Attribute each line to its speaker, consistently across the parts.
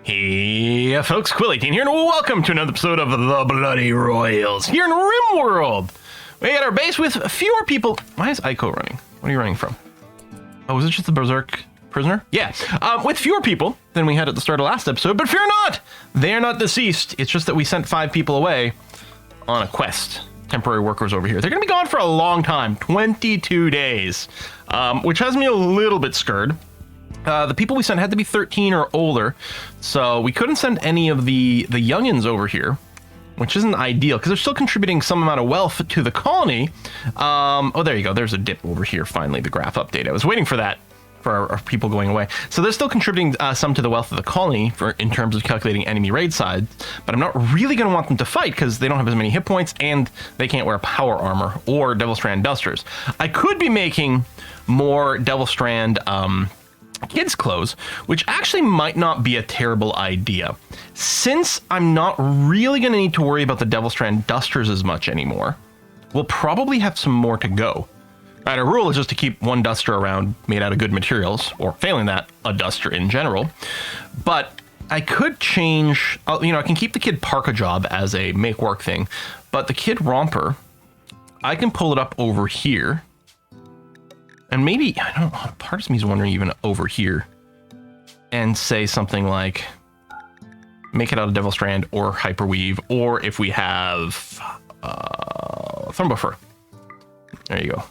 Speaker 1: Hey folks, Quill18 here, and welcome to another episode of the Bloody Royals here in Rimworld. We got our base with fewer people. Why is Aiko running? What are you running from? Oh, was it just the Berserk prisoner? Yeah, with fewer people than we had at the start of last episode, but fear not! They are not deceased. It's just that we sent 5 people away on a quest. Temporary workers over here. They're going to be gone for a long time, 22 days, which has me a little bit scared. The people we sent had to be 13 or older, so we couldn't send any of the youngins over here, which isn't ideal because they're still contributing some amount of wealth to the colony. Oh, there you go. There's a dip over here. Finally, the graph update. I was waiting for that for our people going away. So they're still contributing some to the wealth of the colony in terms of calculating enemy raid size, but I'm not really going to want them to fight because they don't have as many hit points and they can't wear power armor or Devil Strand dusters. I could be making more Devil Strand kids clothes, which actually might not be a terrible idea. Since I'm not really going to need to worry about the Devil Strand dusters as much anymore, we'll probably have some more to go. Right, our rule is just to keep one duster around made out of good materials, or failing that, a duster in general. But I could change, I can keep the Kid Parka job as a make work thing, but the Kid Romper, I can pull it up over here. And maybe, I don't know, part of me is wondering even over here and say something like, make it out of Devil Strand or Hyperweave, or if we have Thrumbofur. There you go.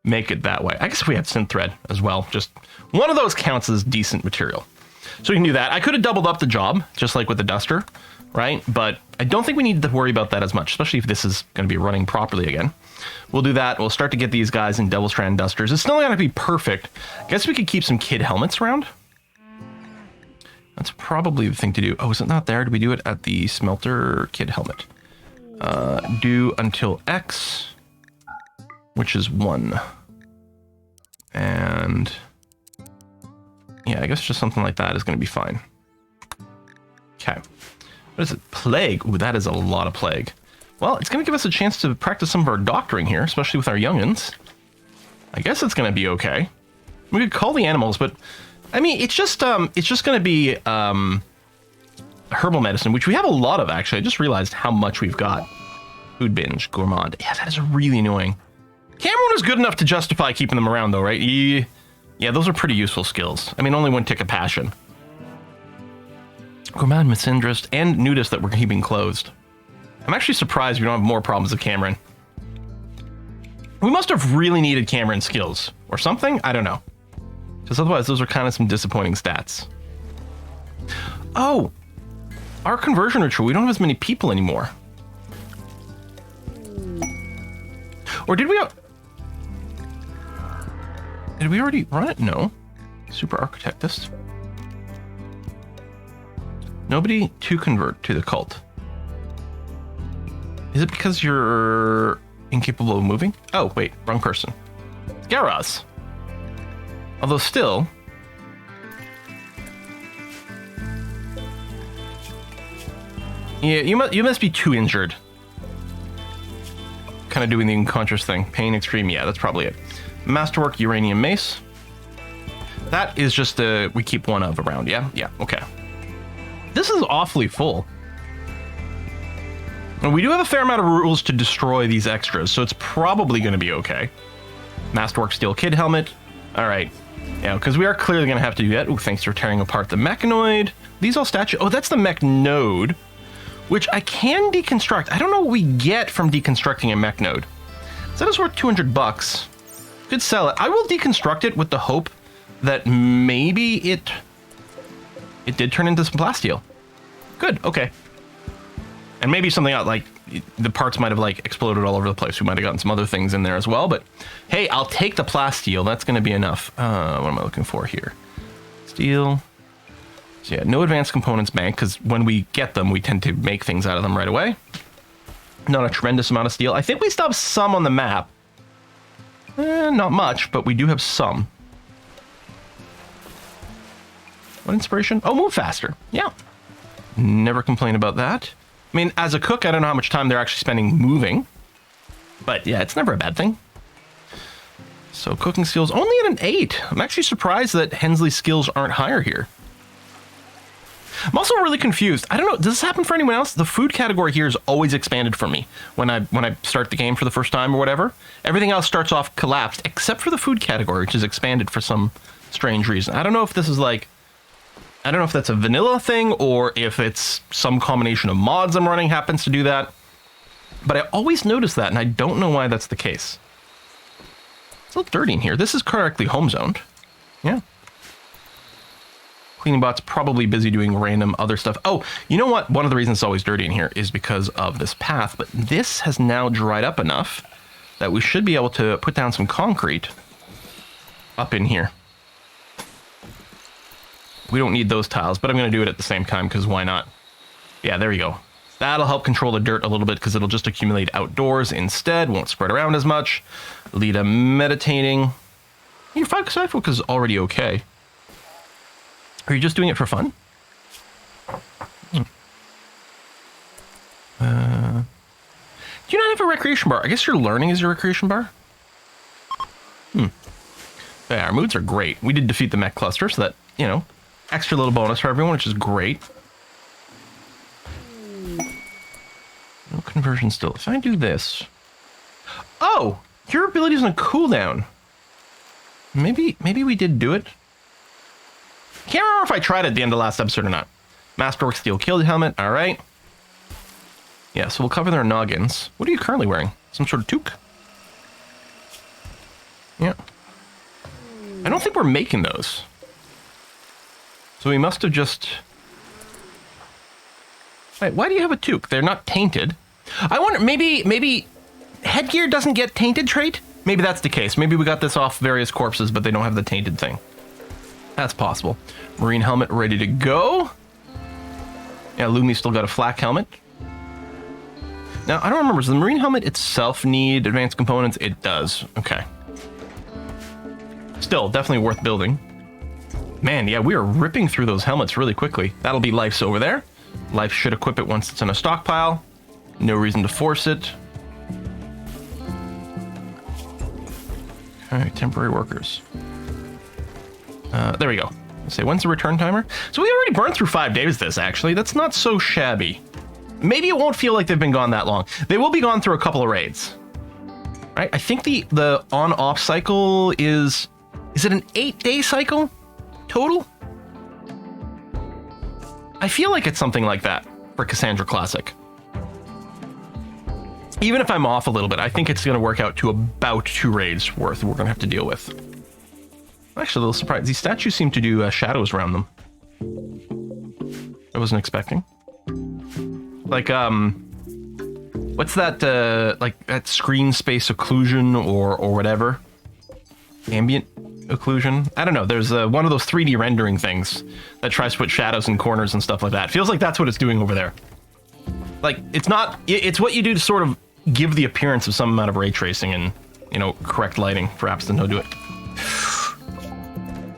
Speaker 1: Make it that way. I guess if we have Synth Thread as well, just one of those counts as decent material. So we can do that. I could have doubled up the job, just like with the Duster, right? But I don't think we need to worry about that as much, especially if this is going to be running properly again. We'll do that. We'll start to get these guys in Devil Strand dusters. It's still not going to be perfect. I guess we could keep some kid helmets around. That's probably the thing to do. Oh, is it not there? Did we do it at the smelter? Kid helmet. Do until X, which is 1. And yeah, I guess just something like that is going to be fine. Okay. What is it? Plague. Ooh, that is a lot of plague. Well, it's going to give us a chance to practice some of our doctoring here, especially with our youngins. I guess it's going to be okay. We could call the animals, but I mean, it's just going to be herbal medicine, which we have a lot of, actually. I just realized how much we've got. Food binge, gourmand. Yeah, that is really annoying. Cameron is good enough to justify keeping them around, though, right? Yeah, those are pretty useful skills. I mean, only one tick of passion. Gourmand, Misandrist, and Nudist that we're keeping closed. I'm actually surprised we don't have more problems with Cameron. We must have really needed Cameron skills or something. I don't know. Because otherwise, those are kind of some disappointing stats. Oh, our conversion ritual. We don't have as many people anymore. Or did we? Did we already run it? No. Super Architectist. Nobody to convert to the cult. Is it because you're incapable of moving? Oh, wait, wrong person. Garaz. Although still... Yeah, you must be too injured. Kind of doing the unconscious thing. Pain extreme, yeah, that's probably it. Masterwork, Uranium Mace. That is just we keep one of around, yeah? Yeah, okay. This is awfully full. And we do have a fair amount of rules to destroy these extras, so it's probably going to be okay. Masterwork Steel Kid Helmet. All right. Yeah, because we are clearly going to have to do that. Ooh, thanks for tearing apart the Mechanoid. These all statue. Oh, that's the Mech Node, which I can deconstruct. I don't know what we get from deconstructing a Mech Node. So that is worth $200. Could sell it. I will deconstruct it with the hope that maybe it did turn into some plasteel. Good. Okay. And maybe something else, like the parts might have like exploded all over the place. We might have gotten some other things in there as well, but hey, I'll take the plasteel. That's going to be enough. What am I looking for here? Steel. So yeah, no advanced components bank, because when we get them, we tend to make things out of them right away. Not a tremendous amount of steel. I think we still have some on the map. Not much, but we do have some. What inspiration? Oh, move faster. Yeah. Never complain about that. I mean, as a cook, I don't know how much time they're actually spending moving. But yeah, it's never a bad thing. So cooking skills only at an 8. I'm actually surprised that Hensley's skills aren't higher here. I'm also really confused. I don't know. Does this happen for anyone else? The food category here is always expanded for me when I start the game for the first time or whatever. Everything else starts off collapsed except for the food category, which is expanded for some strange reason. I don't know if this is like, I don't know if that's a vanilla thing or if it's some combination of mods I'm running happens to do that. But I always notice that, and I don't know why that's the case. It's a little dirty in here. This is correctly home zoned. Yeah. Cleaning bot's probably busy doing random other stuff. Oh, you know what? One of the reasons it's always dirty in here is because of this path, but this has now dried up enough that we should be able to put down some concrete up in here. We don't need those tiles, but I'm going to do it at the same time because why not? Yeah, there you go. That'll help control the dirt a little bit because it'll just accumulate outdoors instead. Won't spread around as much. Lita meditating. Your 5 focus is already okay. Are you just doing it for fun? Do you not have a recreation bar? I guess your learning is your recreation bar? Yeah, our moods are great. We did defeat the mech cluster, so that, you know, extra little bonus for everyone, which is great. No conversion still. If I do this... Oh! Your ability's on a cooldown. Maybe we did do it. Can't remember if I tried it at the end of the last episode or not. Masterwork Steel Killed Helmet. Alright. Yeah, so we'll cover their noggins. What are you currently wearing? Some sort of toque? Yeah. I don't think we're making those. So we must have just... Wait, why do you have a toque? They're not tainted. I wonder, maybe headgear doesn't get tainted trait? Maybe that's the case. Maybe we got this off various corpses, but they don't have the tainted thing. That's possible. Marine helmet ready to go. Yeah, Lumi's still got a flak helmet. Now, I don't remember, does the marine helmet itself need advanced components? It does. Okay. Still, definitely worth building. Man, yeah, we are ripping through those helmets really quickly. That'll be Life's over there. Life should equip it once it's in a stockpile. No reason to force it. Okay, temporary workers. There we go. Let's say, when's the return timer? So we already burned through 5 days this, actually. That's not so shabby. Maybe it won't feel like they've been gone that long. They will be gone through a couple of raids. Right? I think the on-off cycle is it an 8-day cycle total? I feel like it's something like that for Cassandra Classic. Even if I'm off a little bit, I think it's going to work out to about 2 raids worth we're going to have to deal with. I'm actually a little surprised. These statues seem to do shadows around them. I wasn't expecting. Like, what's that, like that screen space occlusion or whatever? Ambient occlusion? I don't know. There's one of those 3D rendering things that tries to put shadows in corners and stuff like that. Feels like that's what it's doing over there. Like, it's not, it's what you do to sort of give the appearance of some amount of ray tracing and, you know, correct lighting. Perhaps then he'll do it.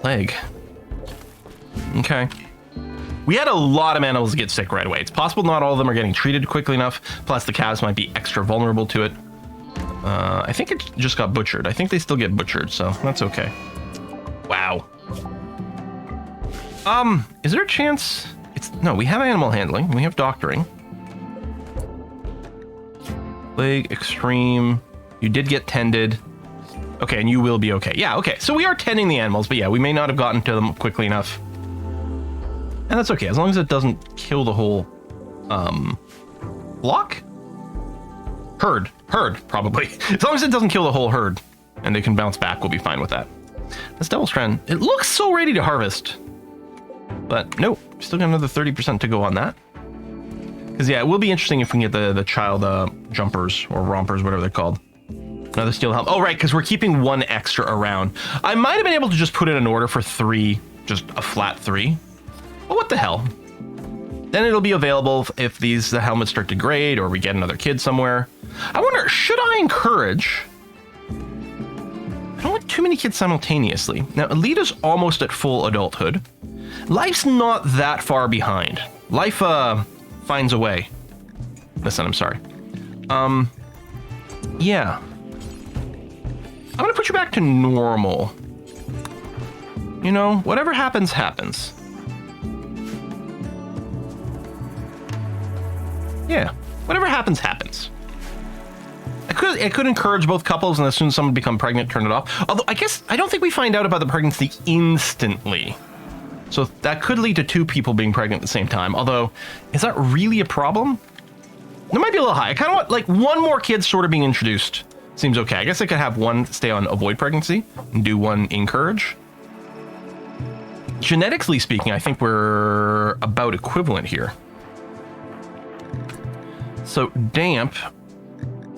Speaker 1: Plague. Okay. We had a lot of animals get sick right away. It's possible not all of them are getting treated quickly enough, plus the calves might be extra vulnerable to it. I think it just got butchered. I think they still get butchered, so that's okay. Wow. Is there a chance... No, we have animal handling. We have doctoring. Plague, extreme. You did get tended. Okay, and you will be okay. Yeah, okay. So we are tending the animals, but yeah, we may not have gotten to them quickly enough. And that's okay, as long as it doesn't kill the whole, flock? Herd, probably. As long as it doesn't kill the whole herd, and they can bounce back, we'll be fine with that. This Devil's Trend, it looks so ready to harvest. But nope, still got another 30% to go on that. Because yeah, it will be interesting if we can get the child jumpers, or rompers, whatever they're called. Another steel helmet. Oh, right, because we're keeping 1 extra around. I might have been able to just put in an order for 3, just a flat 3. But what the hell? Then it'll be available if the helmets start to degrade or we get another kid somewhere. I wonder, should I encourage... I don't want too many kids simultaneously. Now, Alita's almost at full adulthood. Life's not that far behind. Life, finds a way. Listen, I'm sorry. Yeah. I'm gonna put you back to normal. You know, whatever happens, happens. Yeah, whatever happens, happens. I could encourage both couples, and as soon as someone become pregnant, turn it off. Although I guess I don't think we find out about the pregnancy instantly. So that could lead to 2 people being pregnant at the same time. Although, is that really a problem? It might be a little high. I kind of want like 1 more kid sort of being introduced. Seems okay. I guess I could have 1 stay on avoid pregnancy and do 1 encourage. Genetically speaking, I think we're about equivalent here. So damp,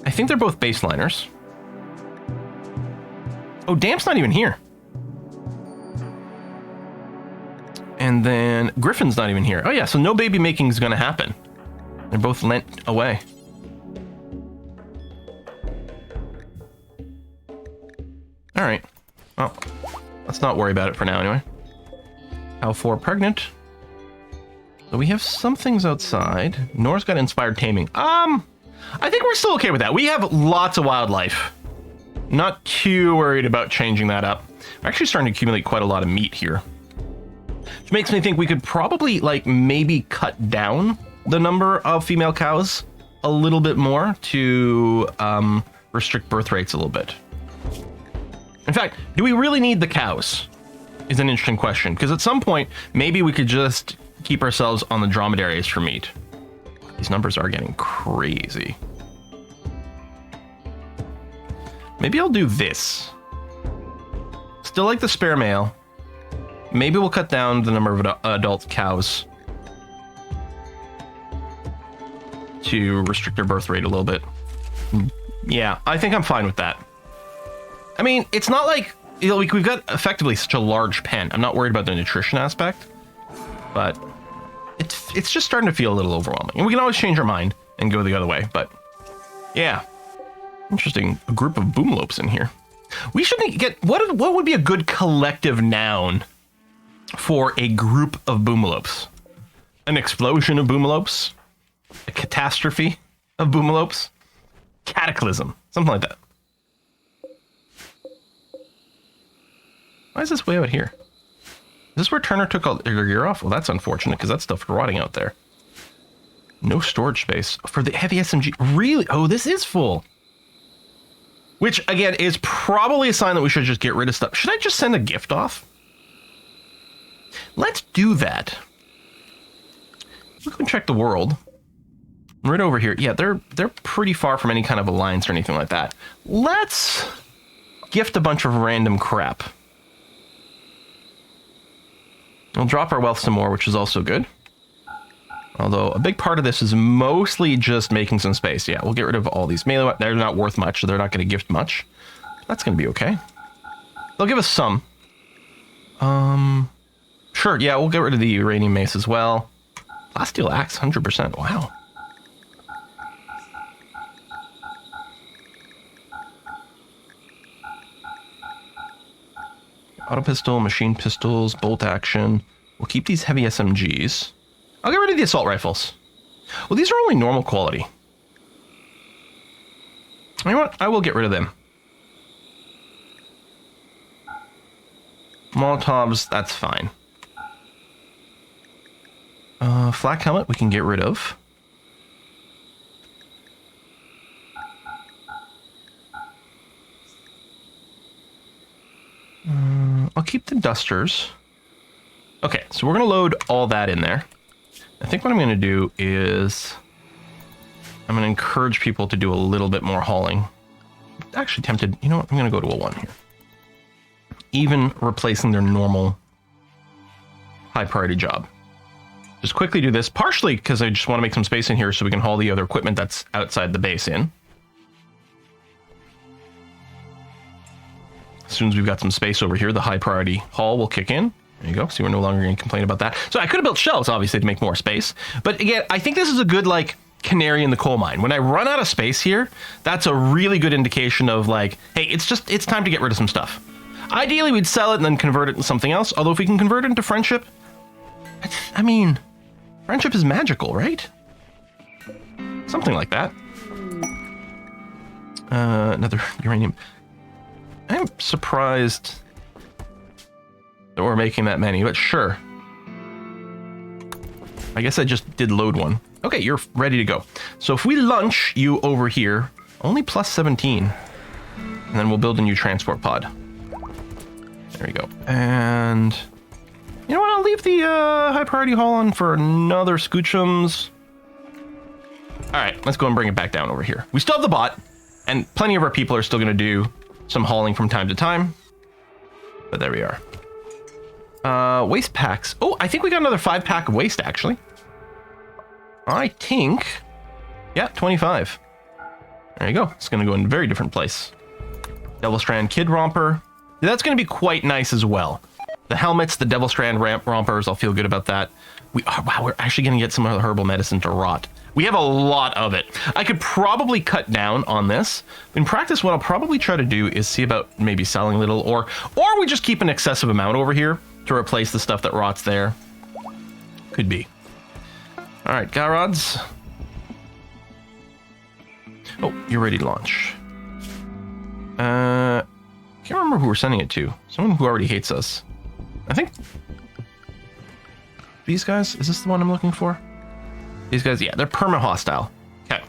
Speaker 1: I think they're both baseliners. Oh, damp's not even here. And then Griffin's not even here. Oh yeah, so no baby making is going to happen. They're both lent away. All right. Well, let's not worry about it for now anyway. How for pregnant? So we have some things outside. Nora's got inspired taming. I think we're still okay with that. We have lots of wildlife. Not too worried about changing that up. We're actually starting to accumulate quite a lot of meat here. Which makes me think we could probably, like, maybe cut down the number of female cows a little bit more to restrict birth rates a little bit. In fact, do we really need the cows? Is an interesting question. Because at some point, maybe we could just keep ourselves on the dromedaries for meat. These numbers are getting crazy. Maybe I'll do this. Still like the spare male. Maybe we'll cut down the number of adult cows to restrict their birth rate a little bit. Yeah, I think I'm fine with that. I mean, it's not like, you know, we've got effectively such a large pen. I'm not worried about the nutrition aspect, but it's just starting to feel a little overwhelming. And we can always change our mind and go the other way, but yeah. Interesting, a group of boomlopes in here. We should get, what would be a good collective noun for a group of boomalopes? An explosion of boomalopes? A catastrophe of boomalopes? Cataclysm, something like that. Why is this way out here? Is this where Turner took all their gear off? Well, that's unfortunate because that stuff's rotting out there. No storage space for the heavy SMG. Really? Oh, this is full. Which, again, is probably a sign that we should just get rid of stuff. Should I just send a gift off? Let's do that. Let's go check the world. Right over here. Yeah, they're pretty far from any kind of alliance or anything like that. Let's gift a bunch of random crap. We'll drop our wealth some more, which is also good. Although a big part of this is mostly just making some space. Yeah, we'll get rid of all these melee. They're not worth much, so they're not going to gift much. That's going to be okay. They'll give us some. Sure, yeah, we'll get rid of the uranium mace as well. Plasteel axe, 100%. Wow. Auto pistol, machine pistols, bolt action. We'll keep these heavy SMGs. I'll get rid of the assault rifles. Well, these are only normal quality. You know what? I will get rid of them. Molotovs, that's fine. Flak helmet we can get rid of. I'll keep the dusters. Okay, so we're going to load all that in there. I think what I'm going to do is I'm going to encourage people to do a little bit more hauling. Actually tempted, you know what? I'm going to go to a 1 here. Even replacing their normal high priority job. Just quickly do this, partially because I just want to make some space in here so we can haul the other equipment that's outside the base in. As soon as we've got some space over here, the high priority haul will kick in. There you go. See, we're no longer going to complain about that. So I could have built shelves, obviously, to make more space. But again, I think this is a good, like, canary in the coal mine. When I run out of space here, that's a really good indication of, like, hey, it's time to get rid of some stuff. Ideally, we'd sell it and then convert it into something else. Although if we can convert it into friendship, I mean, friendship is magical, right? Something like that. Another uranium. I'm surprised that we're making that many, but sure. I guess I just did load one. Okay, you're ready to go. So if we launch you over here, only plus 17. And then we'll build a new transport pod. There we go. And you know what? I'll leave the high priority haul on for another Scoochums. All right, let's go and bring it back down over here. We still have the bot, and plenty of our people are still going to do some hauling from time to time. But there we are. Waste packs. Oh, I think we got another 5-pack of waste, actually. I think... Yeah, 25. There you go. It's going to go in a very different place. Devil Strand Kid Romper. That's going to be quite nice as well. The helmets, the Devil Strand Rompers, I'll feel good about that. Wow, we're actually going to get some of the herbal medicine to rot. We have a lot of it. I could probably cut down on this. In practice, what I'll probably try to do is see about maybe selling a little, or we just keep an excessive amount over here to replace the stuff that rots there. Could be. All right, Garods. Oh, you're ready to launch. Can't remember who we're sending it to. Someone who already hates us. I think these guys. Is this the one I'm looking for? These guys, yeah, they're perma-hostile. Okay.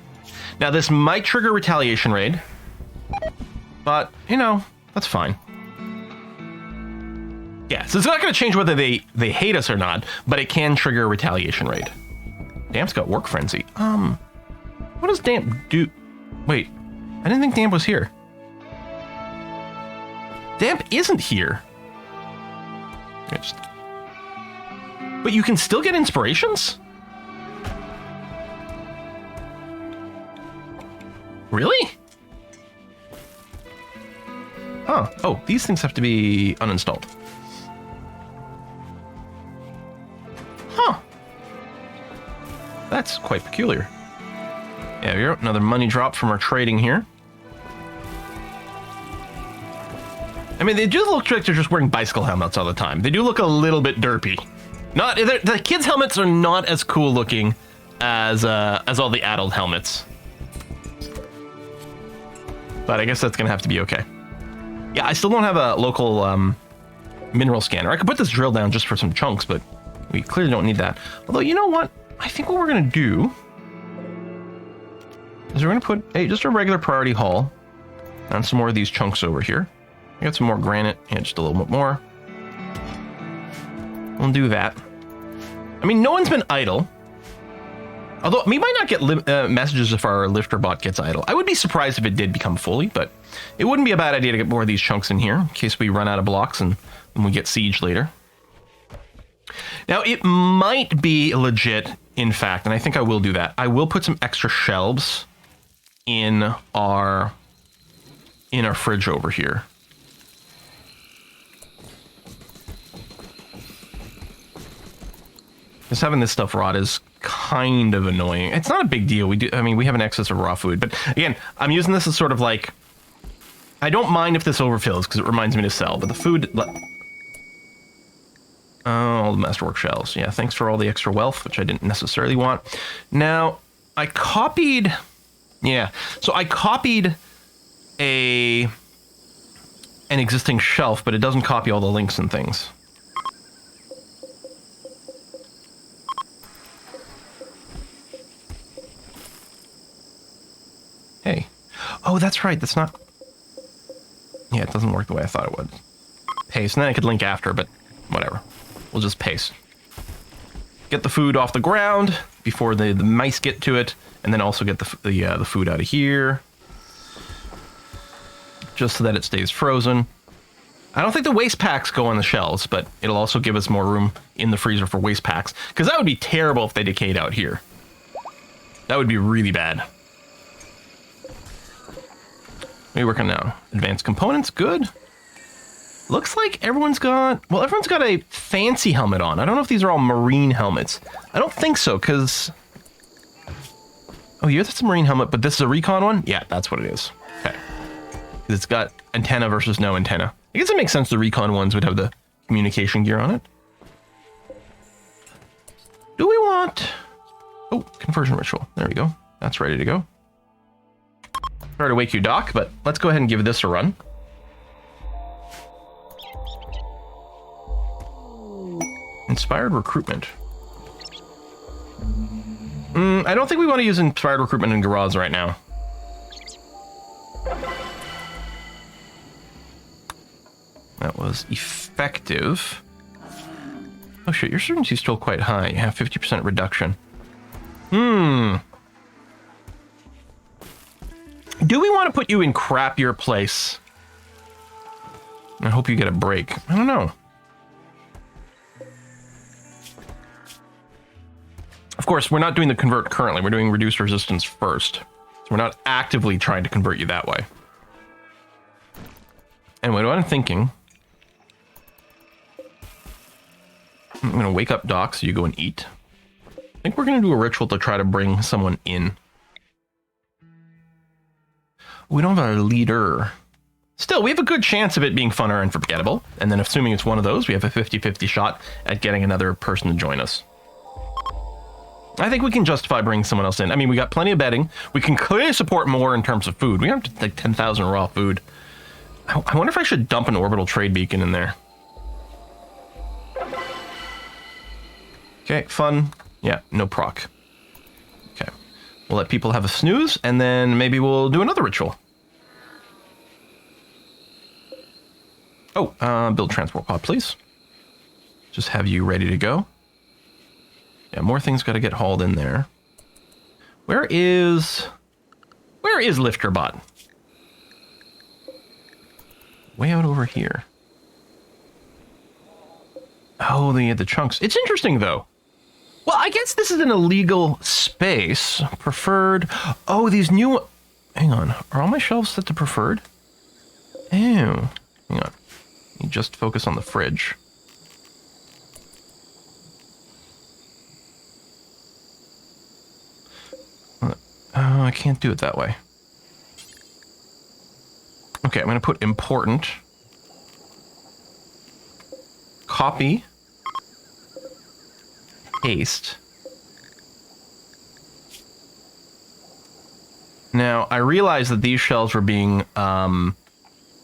Speaker 1: Now, this might trigger retaliation raid. But, you know, that's fine. Yeah, so it's not going to change whether they hate us or not, but it can trigger a retaliation raid. Damp's got work frenzy. What does Damp do? Wait, I didn't think Damp was here. Damp isn't here. But you can still get inspirations? Really? Huh. Oh, these things have to be uninstalled. Huh. That's quite peculiar. Yeah, here, another money drop from our trading here. I mean, they do look like they're just wearing bicycle helmets all the time. They do look a little bit derpy. The kids' helmets are not as cool looking as all the adult helmets. But I guess that's going to have to be okay. Yeah, I still don't have a local mineral scanner. I could put this drill down just for some chunks, but we clearly don't need that. Although, you know what? I think what we're going to do is we're going to put just a regular priority haul on some more of these chunks over here. I got some more granite, and just a little bit more. We'll do that. I mean, no one's been idle. Although, we might not get messages if our lifter bot gets idle. I would be surprised if it did become fully, but it wouldn't be a bad idea to get more of these chunks in here in case we run out of blocks and we get siege later. Now, it might be legit, in fact, and I think I will do that. I will put some extra shelves in our fridge over here. Just having this stuff rot is kind of annoying. It's not a big deal. We have an excess of raw food, but again, I'm using this as sort of like, I don't mind if this overfills because it reminds me to sell, but the food, oh, the masterwork shells. Yeah, thanks for all the extra wealth, which I didn't necessarily want. Now, I copied an existing shelf, but it doesn't copy all the links and things. Hey. Oh, that's right. That's not... Yeah, it doesn't work the way I thought it would. Paste. And then I could link after, but whatever. We'll just paste. Get the food off the ground before the mice get to it, and then also get the food out of here. Just so that it stays frozen. I don't think the waste packs go on the shelves, but it'll also give us more room in the freezer for waste packs. Because that would be terrible if they decayed out here. That would be really bad. What are you working now? Advanced components, good. Looks like everyone's got a fancy helmet on. I don't know if these are all marine helmets. I don't think so, because... Oh, yeah, that's a marine helmet, but this is a recon one? Yeah, that's what it is. Okay. It's got antenna versus no antenna. I guess it makes sense the recon ones would have the communication gear on it. Do we want... Oh, conversion ritual. There we go. That's ready to go. Sorry to wake you, Doc, but let's go ahead and give this a run. Inspired recruitment. I don't think we want to use inspired recruitment in Garage right now. That was effective. Oh shit, your certainty is still quite high. You have 50% reduction. Do we want to put you in crappier place? I hope you get a break. I don't know. Of course, we're not doing the convert currently. We're doing reduced resistance first. So we're not actively trying to convert you that way. Anyway, what I'm thinking... I'm going to wake up Doc so you go and eat. I think we're going to do a ritual to try to bring someone in. We don't have a leader. Still, we have a good chance of it being fun or unforgettable. And then assuming it's one of those, we have a 50-50 shot at getting another person to join us. I think we can justify bringing someone else in. I mean, we got plenty of bedding. We can clearly support more in terms of food. We have like 10,000 raw food. I wonder if I should dump an orbital trade beacon in there. Okay, fun. Yeah, no proc. Okay. We'll let people have a snooze, and then maybe we'll do another ritual. Oh, build transport pod, please. Just have you ready to go. Yeah, more things got to get hauled in there. Where is Lifterbot? Way out over here. Oh, they had the chunks. It's interesting, though. Well, I guess this is an illegal space. Preferred. Oh, these new... Hang on. Are all my shelves set to preferred? Ew. Hang on. You just focus on the fridge. I can't do it that way. Okay, I'm going to put important. Copy. Paste. Now, I realize that these shelves were being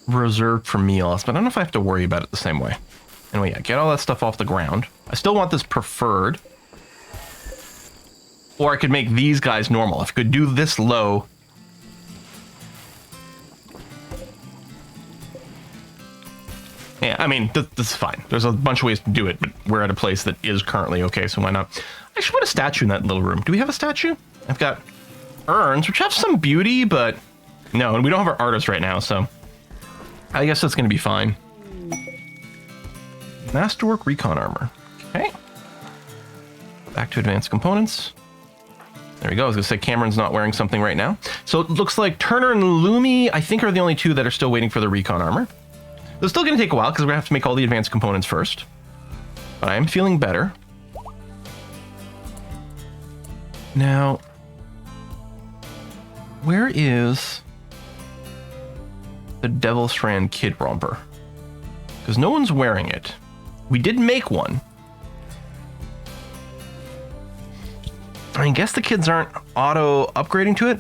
Speaker 1: reserved for meals, but I don't know if I have to worry about it the same way. Anyway, yeah, get all that stuff off the ground. I still want this preferred. Or I could make these guys normal. If I could do this low. Yeah, I mean, this is fine. There's a bunch of ways to do it, but we're at a place that is currently okay, so why not? I should put a statue in that little room. Do we have a statue? I've got urns, which have some beauty, but no, and we don't have our artist right now, so I guess that's going to be fine. Masterwork recon armor. Okay. Back to advanced components. There we go. I was going to say Cameron's not wearing something right now. So it looks like Turner and Lumi, I think, are the only two that are still waiting for the recon armor. It's still going to take a while because we're going to have to make all the advanced components first. But I am feeling better. Now, where is the Devil Strand Kid Romper? Because no one's wearing it. We did make one. I guess the kids aren't auto upgrading to it.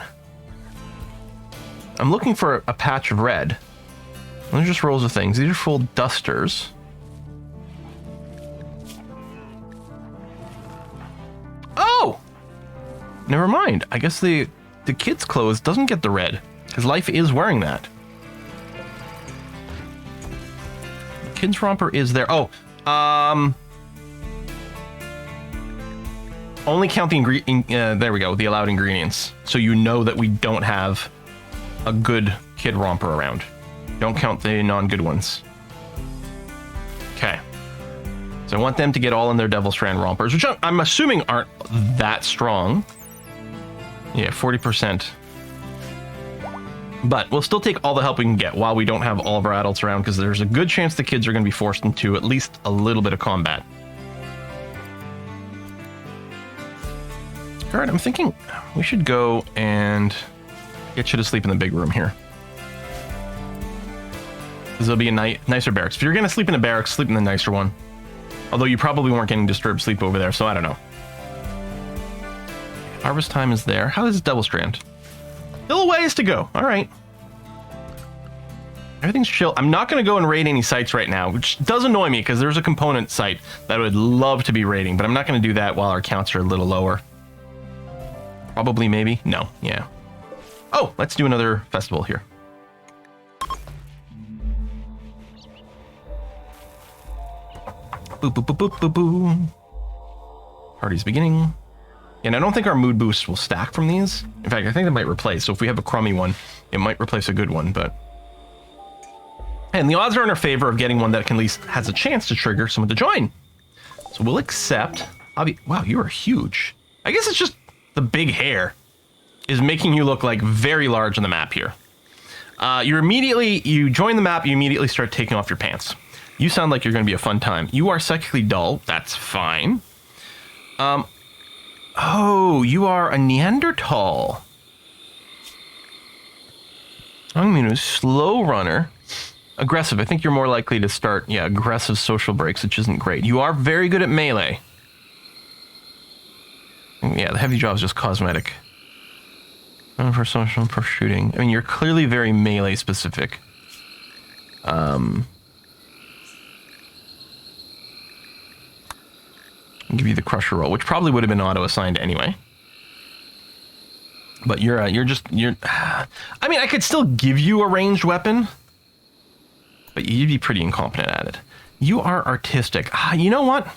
Speaker 1: I'm looking for a patch of red. Those are just rolls of things. These are full dusters. Oh! Never mind. I guess the kid's clothes doesn't get the red. Because Life is wearing that. The kid's romper is there. Oh, only count the there we go, the allowed ingredients. So you know that we don't have a good kid romper around. Don't count the non-good ones. Okay. So I want them to get all in their Devil Strand rompers, which I'm assuming aren't that strong. Yeah, 40%. But we'll still take all the help we can get while we don't have all of our adults around, because there's a good chance the kids are going to be forced into at least a little bit of combat. All right, I'm thinking we should go and get you to sleep in the big room here. Because it'll be a nicer barracks. If you're going to sleep in a barracks, sleep in the nicer one. Although you probably weren't getting disturbed sleep over there, so I don't know. Harvest time is there. How is Devil Strand? Still a ways to go. All right. Everything's chill. I'm not going to go and raid any sites right now, which does annoy me because there's a component site that I would love to be raiding, but I'm not going to do that while our counts are a little lower. Probably, maybe. No, yeah. Oh, let's do another festival here. Boop, boop, boop, boop, boop, boop. Party's beginning. And I don't think our mood boost will stack from these. In fact, I think they might replace. So if we have a crummy one, it might replace a good one, but... And the odds are in our favor of getting one that at least has a chance to trigger someone to join. So we'll accept... Wow, you are huge. I guess it's just the big hair is making you look like very large on the map here. You join the map, you immediately start taking off your pants. You sound like you're going to be a fun time. You are psychically dull. That's fine. Oh, you are a Neanderthal. I'm going to slow runner. Aggressive. I think you're more likely to start, aggressive social breaks, which isn't great. You are very good at melee. Yeah, the heavy job is just cosmetic. For social, for shooting. I mean, you're clearly very melee specific. I'll give you the crusher roll, which probably would have been auto-assigned anyway. But you're. I mean, I could still give you a ranged weapon, but you'd be pretty incompetent at it. You are artistic. You know what?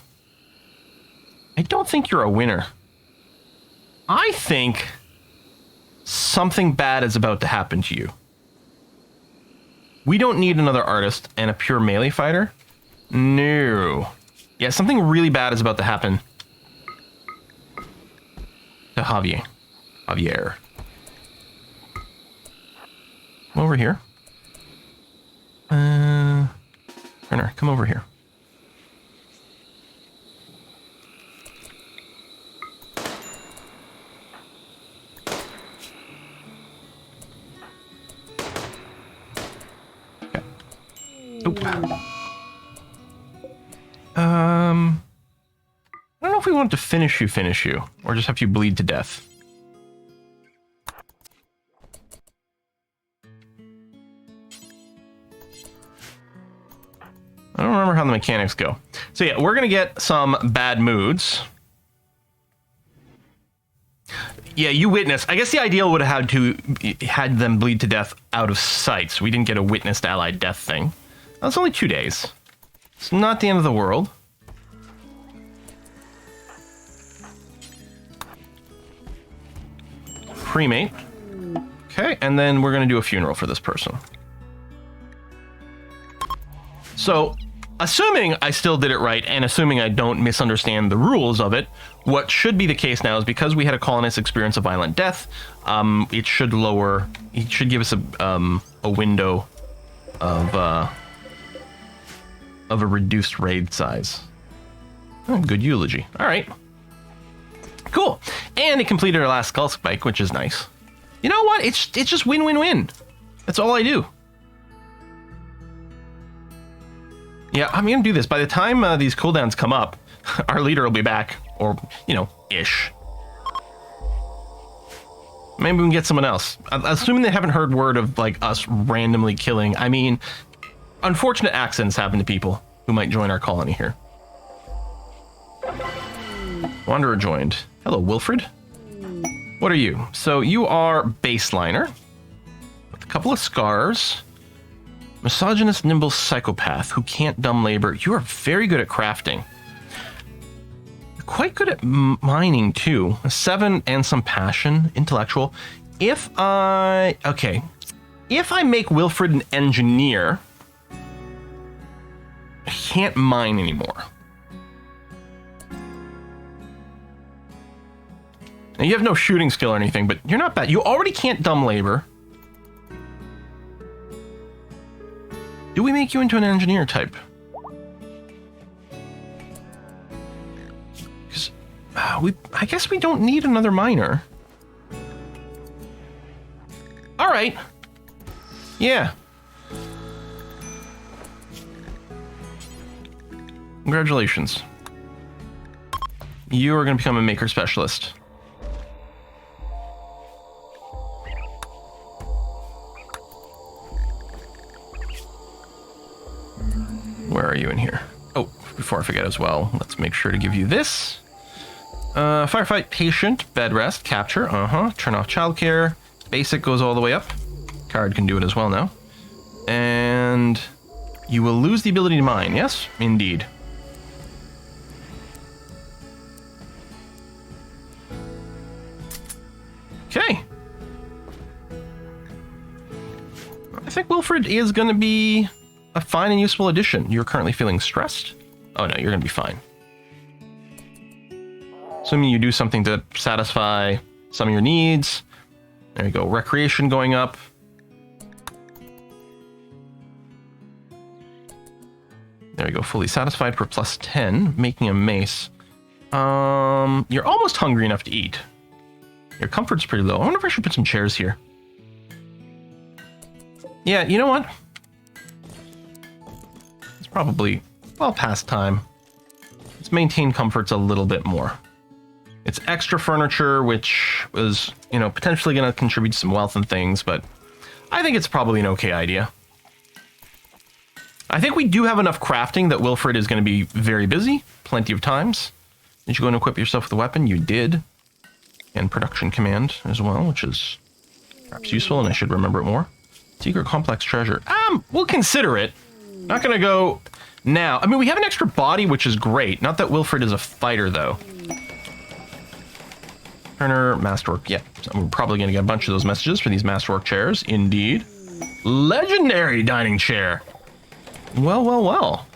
Speaker 1: I don't think you're a winner. I think something bad is about to happen to you. We don't need another artist and a pure melee fighter. No. Yeah, something really bad is about to happen to Javier. Come over here. Turner, come over here. Okay. Oop. I don't know if we want to finish you, or just have you bleed to death. I don't remember how the mechanics go. So yeah, we're gonna get some bad moods. Yeah, you witness. I guess the ideal would have had them bleed to death out of sight, so we didn't get a witnessed allied death thing. That's only 2 days. It's not the end of the world. Cremate. Okay, and then we're gonna do a funeral for this person. So, assuming I still did it right, and assuming I don't misunderstand the rules of it, what should be the case now is because we had a colonist experience a violent death, it should give us a window of a reduced raid size. Oh, good eulogy. All right. Cool. And it completed our last skull spike, which is nice. You know what? It's just win-win-win. That's all I do. Yeah, I'm going to do this. By the time these cooldowns come up, our leader will be back. Or, ish. Maybe we can get someone else. Assuming they haven't heard word of, us randomly killing. I mean, unfortunate accidents happen to people who might join our colony here. Wanderer joined. Hello, Wilfred. What are you? So you are baseliner. With a couple of scars. Misogynist, nimble psychopath who can't dumb labor. You are very good at crafting. You're quite good at mining, too. A 7 and some passion. Intellectual. If I make Wilfred an engineer, I can't mine anymore. Now, you have no shooting skill or anything, but you're not bad. You already can't dumb labor. Do we make you into an engineer type? Because I guess we don't need another miner. All right. Yeah. Congratulations. You are going to become a maker specialist. Where are you in here? Oh, before I forget as well, let's make sure to give you this. Firefight, patient, bed rest, capture, turn off childcare. Basic goes all the way up. Card can do it as well now. And you will lose the ability to mine, yes? Indeed. Okay. I think Wilfred is going to be a fine and useful addition. You're currently feeling stressed? Oh no, you're going to be fine. Assuming you do something to satisfy some of your needs. There you go. Recreation going up. There you go. Fully satisfied for plus 10, making a mace. You're almost hungry enough to eat. Your comfort's pretty low. I wonder if I should put some chairs here. Yeah, you know what? It's probably well past time. Let's maintain comforts a little bit more. It's extra furniture, which was, you know, potentially going to contribute to some wealth and things, but I think it's probably an okay idea. I think we do have enough crafting that Wilfred is going to be very busy, plenty of times. Did you go and equip yourself with a weapon? You did. And production command as well, which is perhaps useful, and I should remember it more. Secret complex treasure. We'll consider it. Not going to go now. I mean, we have an extra body, which is great. Not that Wilfred is a fighter, though. Turner, masterwork. Yeah, so we're probably going to get a bunch of those messages for these masterwork chairs. Indeed. Legendary dining chair. Well, well, well.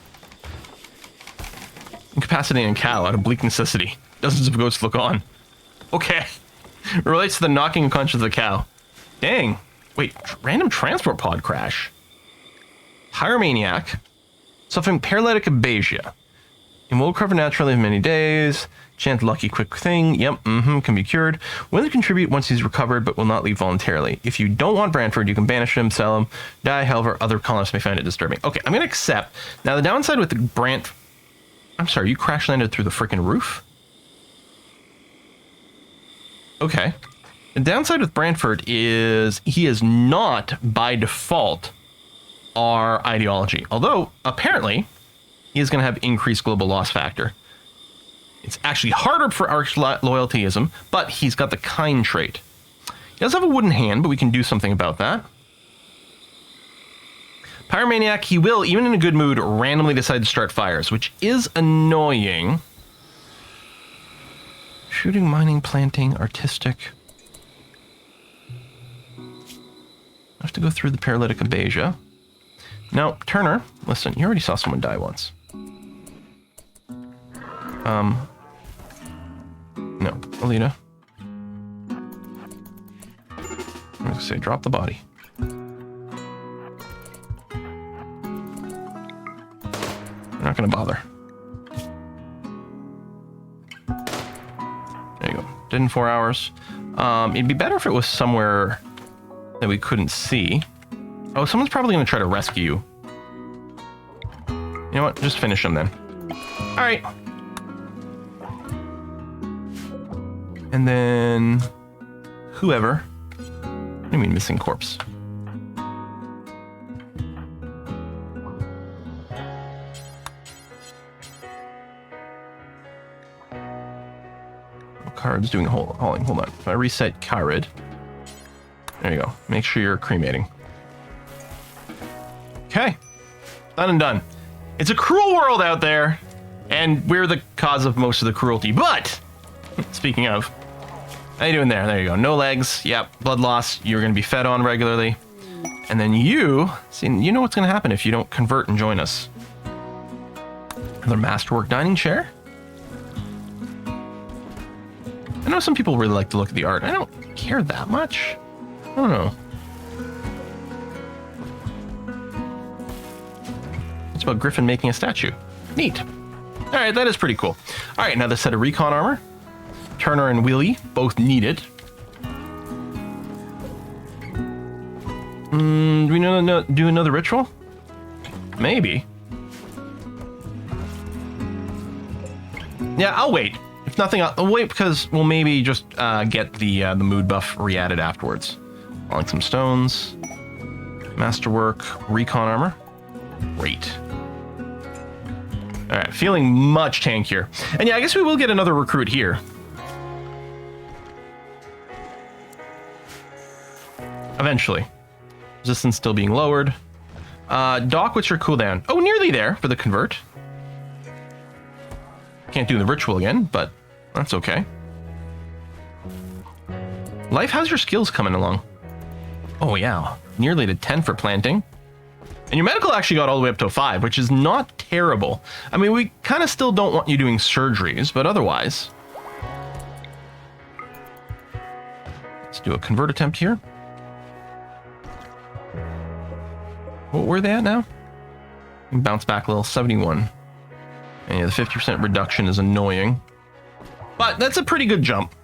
Speaker 1: Incapacitating cow out of bleak necessity. Dozens of goats look on. Okay. It relates to the knocking unconscious of the cow. Dang. Wait, random transport pod crash. Pyromaniac. Suffering paralytic abasia. It will recover naturally in many days. Chant lucky quick thing. Yep, can be cured. Will contribute once he's recovered, but will not leave voluntarily. If you don't want Brantford, you can banish him, sell him, die. However, other colonists may find it disturbing. Okay, I'm going to accept. Now, the downside with the I'm sorry, you crash landed through the freaking roof? Okay. The downside with Brantford is he is not, by default, our ideology. Although, apparently, he is going to have increased global loss factor. It's actually harder for arch loyaltyism, but he's got the kind trait. He does have a wooden hand, but we can do something about that. Pyromaniac, he will, even in a good mood, randomly decide to start fires, which is annoying. Shooting, mining, planting, artistic. I have to go through the paralytic abasia. Now, Turner, listen, you already saw someone die once. No, Alita. I was gonna say, drop the body. We're not gonna bother. There you go. Did in 4 hours. It'd be better if it was somewhere that we couldn't see. Oh, someone's probably gonna try to rescue you. You know what? Just finish him then. All right. And then whoever. What do you mean missing corpse? Card's doing hauling. Hold on. If I reset Carid. There you go. Make sure you're cremating. Okay. Done and done. It's a cruel world out there, and we're the cause of most of the cruelty. But, speaking of, how you doing there? There you go. No legs. Yep. Blood loss. You're going to be fed on regularly. And then you know what's going to happen if you don't convert and join us. Another masterwork dining chair. I know some people really like to look at the art. I don't care that much. I don't know. It's about Griffin making a statue. Neat. All right, that is pretty cool. All right, another set of recon armor. Turner and Willie both need it. Do we do another ritual? Maybe. Yeah, I'll wait. If nothing, I'll wait because we'll maybe just get the mood buff re-added afterwards. I like some stones. Masterwork, recon armor. Great. All right, feeling much tankier. And yeah, I guess we will get another recruit here. Eventually. Resistance still being lowered. Doc, what's your cooldown? Oh, nearly there for the convert. Can't do the ritual again, but that's okay. Life, how's your skills coming along? Oh yeah, nearly to 10 for planting. And your medical actually got all the way up to a 5, which is not terrible. I mean, we kind of still don't want you doing surgeries, but otherwise. Let's do a convert attempt here. What were they at now? Bounce back a little, 71. And yeah, the 50% reduction is annoying. But that's a pretty good jump.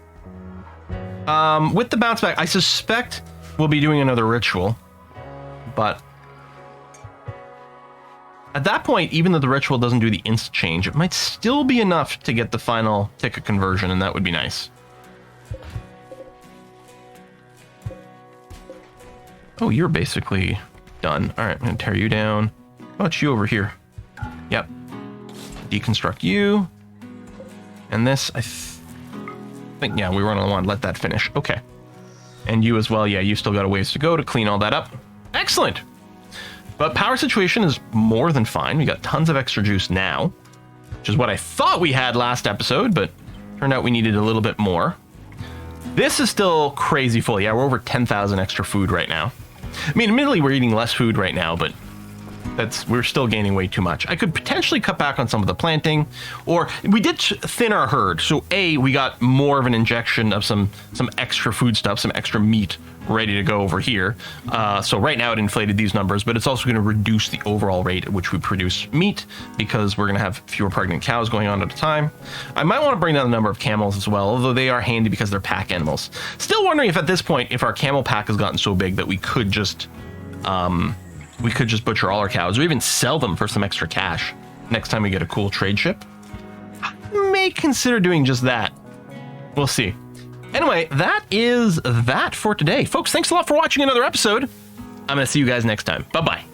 Speaker 1: With the bounce back, I suspect we'll be doing another ritual. But at that point, even though the ritual doesn't do the insta change, it might still be enough to get the final ticket conversion, and that would be nice. Oh, you're basically done. All right, I'm going to tear you down. How about you over here? Yep. Deconstruct you. And this, I think, yeah, we run on one. Let that finish. Okay. And you as well. Yeah, you still got a ways to go to clean all that up. Excellent. But power situation is more than fine. We got tons of extra juice now, which is what I thought we had last episode, but turned out we needed a little bit more. This is still crazy full. Yeah, we're over 10,000 extra food right now. I mean, admittedly, we're eating less food right now, but we're still gaining way too much. I could potentially cut back on some of the planting, or we did thin our herd. So we got more of an injection of some extra food stuff, some extra meat ready to go over here. So right now it inflated these numbers, but it's also going to reduce the overall rate at which we produce meat because we're going to have fewer pregnant cows going on at a time. I might want to bring down the number of camels as well, although they are handy because they're pack animals. Still wondering if at this point, if our camel pack has gotten so big that we could just butcher all our cows or even sell them for some extra cash next time we get a cool trade ship. I may consider doing just that. We'll see. Anyway, that is that for today. Folks, thanks a lot for watching another episode. I'm going to see you guys next time. Bye-bye.